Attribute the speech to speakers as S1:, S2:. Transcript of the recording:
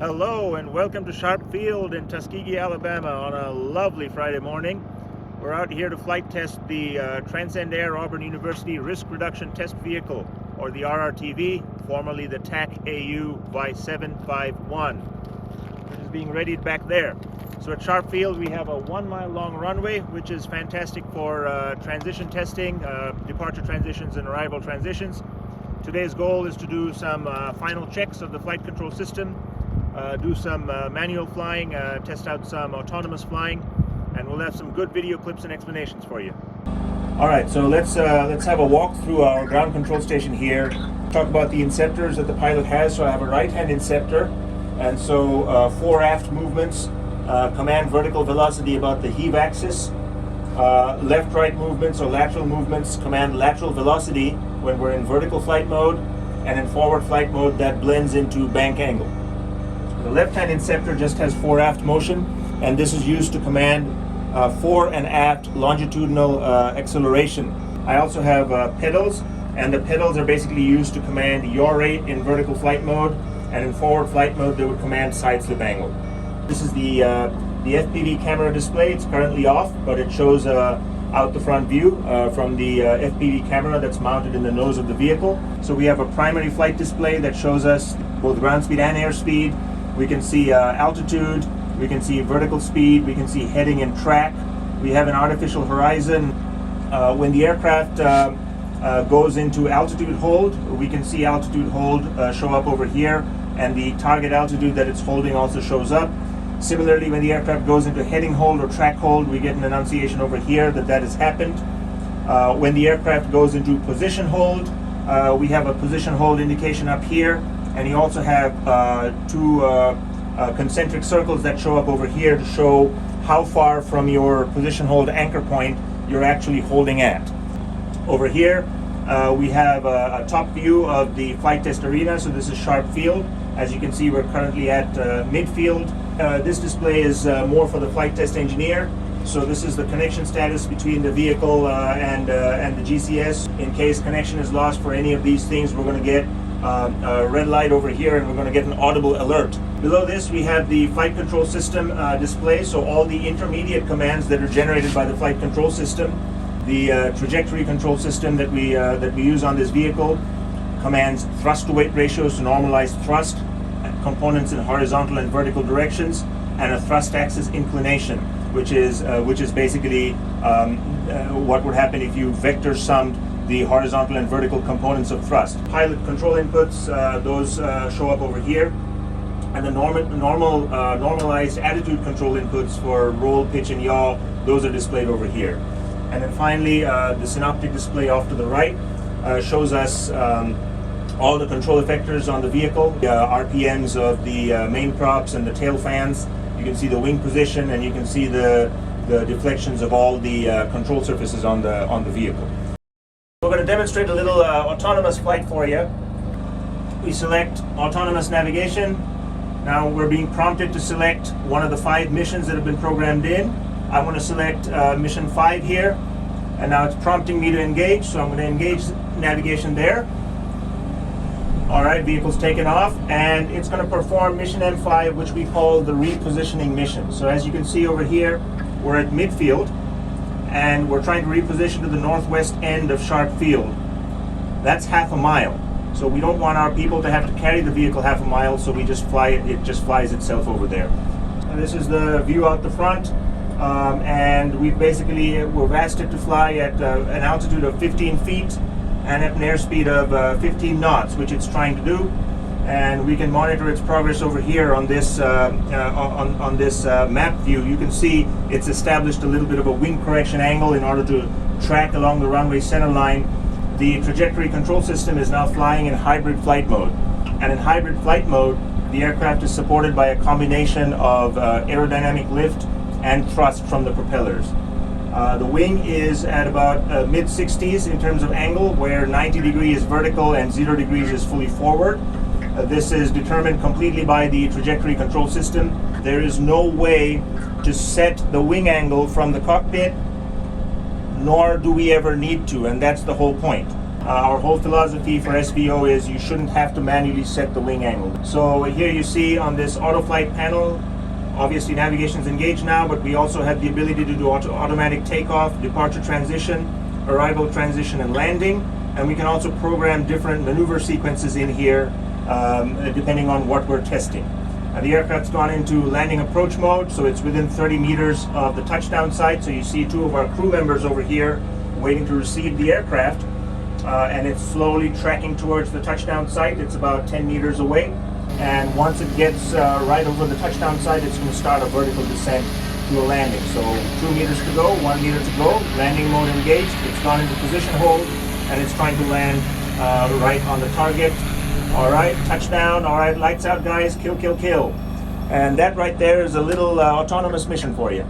S1: Hello and welcome to Sharp Field in Tuskegee, Alabama on a lovely Friday morning. We're out here to flight test the Transcend-Air Auburn University Risk Reduction Test Vehicle, or the RRTV, formerly the TAC AU Y751, which is being readied back there. So at Sharp Field we have a 1 mile long runway, which is fantastic for transition testing, departure transitions and arrival transitions. Today's goal is to do some final checks of the flight control system, do some manual flying, test out some autonomous flying, and we'll have some good video clips and explanations for you. All right, so let's have a walk through our ground control station here. Talk about the inceptors that the pilot has. So I have a right-hand inceptor, and so 4 aft movements command vertical velocity about the heave axis. Left-right movements or lateral movements command lateral velocity when we're in vertical flight mode, and in forward flight mode that blends into bank angle. The left-hand inceptor just has 4 aft motion, and this is used to command fore and aft longitudinal acceleration. I also have pedals, and the pedals are basically used to command yaw rate in vertical flight mode, and in forward flight mode they would command side slip angle. This is the FPV camera display. It's currently off, but it shows out the front view from the FPV camera that's mounted in the nose of the vehicle. So we have a primary flight display that shows us both ground speed and airspeed. We can see altitude, we can see vertical speed, we can see heading and track. We have an artificial horizon. When the aircraft goes into altitude hold, we can see altitude hold show up over here, and the target altitude that it's holding also shows up. Similarly, when the aircraft goes into heading hold or track hold, we get an annunciation over here that has happened. When the aircraft goes into position hold, we have a position hold indication up here. And you also have 2 concentric circles that show up over here to show how far from your position hold anchor point you're actually holding at. Over here we have a top view of the flight test arena. So this is Sharp Field. As you can see, we're currently at midfield. This display is more for the flight test engineer. So this is the connection status between the vehicle and the GCS. In case connection is lost for any of these things, we're going to get a red light over here, and we're going to get an audible alert. Below this we have the flight control system display, so all the intermediate commands that are generated by the flight control system. The trajectory control system that we use on this vehicle commands thrust to weight ratios to normalize thrust, components in horizontal and vertical directions, and a thrust axis inclination, which is basically what would happen if you vector summed the horizontal and vertical components of thrust. Pilot control inputs, those show up over here, and the normalized attitude control inputs for roll, pitch, and yaw, those are displayed over here. And then finally, the synoptic display off to the right shows us all the control effectors on the vehicle, RPMs of the main props and the tail fans. You can see the wing position, and you can see the deflections of all the control surfaces on the vehicle. We're going to demonstrate a little autonomous flight for you. We select autonomous navigation. Now we're being prompted to select one of the 5 missions that have been programmed in. I want to select mission 5 here, and now it's prompting me to engage, so I'm going to engage navigation there. All right, vehicle's taken off, and it's going to perform mission M5, which we call the repositioning mission. So as you can see over here, we're at midfield, and we're trying to reposition to the northwest end of Sharp Field. That's half a mile. So we don't want our people to have to carry the vehicle half a mile, so we just fly it. It just flies itself over there. And this is the view out the front, and we've asked it to fly at an altitude of 15 feet and at an airspeed of 15 knots, which it's trying to do. And we can monitor its progress over here on this map view. You can see it's established a little bit of a wing correction angle in order to track along the runway center line. The trajectory control system is now flying in hybrid flight mode. And in hybrid flight mode, the aircraft is supported by a combination of aerodynamic lift and thrust from the propellers. The wing is at about mid-60s in terms of angle, where 90 degrees is vertical and 0 degrees is fully forward. This is determined completely by the trajectory control system. There is no way to set the wing angle from the cockpit, nor do we ever need to, and that's the whole point. Our whole philosophy for SVO is you shouldn't have to manually set the wing angle. So here you see on this auto flight panel, obviously navigation is engaged now, but we also have the ability to do automatic takeoff, departure transition, arrival transition, and landing. And we can also program different maneuver sequences in here depending on what we're testing. The aircraft's gone into landing approach mode, so it's within 30 meters of the touchdown site. So you see two of our crew members over here waiting to receive the aircraft, and it's slowly tracking towards the touchdown site. It's about 10 meters away, and once it gets right over the touchdown site, it's going to start a vertical descent to a landing. So 2 meters to go, 1 meter to go, landing mode engaged. It's gone into position hold, and it's trying to land right on the target. All right, touchdown. All right, lights out, guys. Kill, kill, kill. And that right there is a little autonomous mission for you.